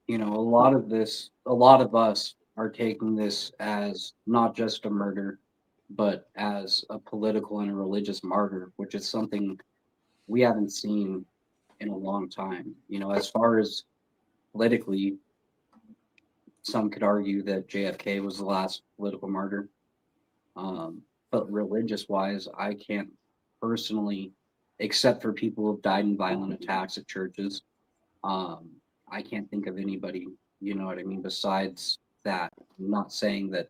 A lot of us are taking this as not just a murder, but as a political and a religious martyr, which is something we haven't seen in a long time. As far as politically, some could argue that JFK was the last political martyr. But religious wise, I can't personally, except for people who've died in violent attacks at churches, um, I can't think of anybody, you know what I mean, besides that. I'm not saying that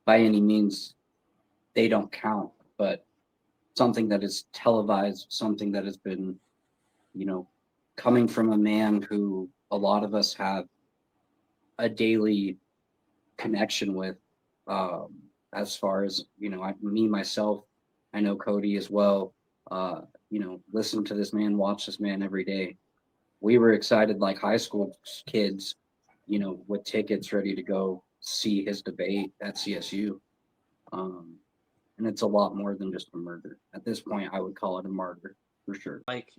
by any means they don't count, but something that is televised, something that has been, you know, coming from a man who a lot of us have a daily connection with, um, as far as, me myself, I know Cody as well, listen to this man, watch this man every day. We were excited like high school kids, with tickets ready to go see his debate at CSU. Um, and it's a lot more than just a murder. At this point, I would call it a martyr for sure. Like,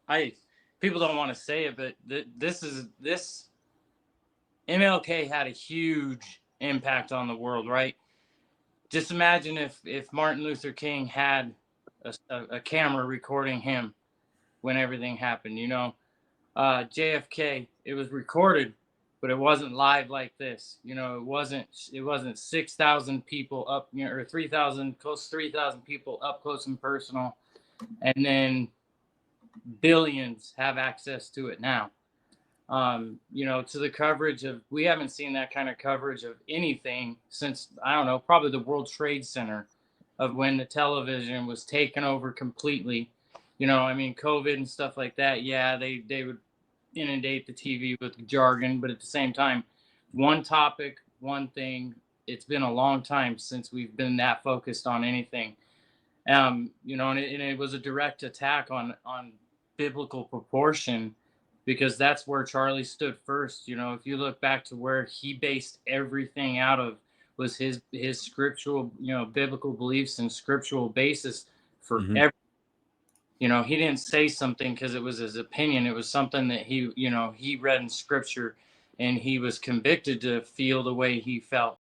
I people don't want to say it, but this MLK had a huge impact on the world, right? Just imagine if Martin Luther King had a camera recording him when everything happened. JFK, it was recorded, but it wasn't live like this. It wasn't 6,000 people up, or 3,000, close to 3,000 people up close and personal, and then billions have access to it now. To the coverage of, we haven't seen that kind of coverage of anything since, I don't know, probably the World Trade Center, of when the television was taken over completely. COVID and stuff like that. Yeah, they would inundate the TV with jargon, but at the same time, one topic, one thing. It's been a long time since we've been that focused on anything. And it was a direct attack on biblical proportion, because that's where Charlie stood first. If you look back to where he based everything out of, was his scriptural, biblical beliefs and scriptural basis for Hmm. every. He didn't say something because it was his opinion. It was something that he read in scripture, and he was convicted to feel the way he felt.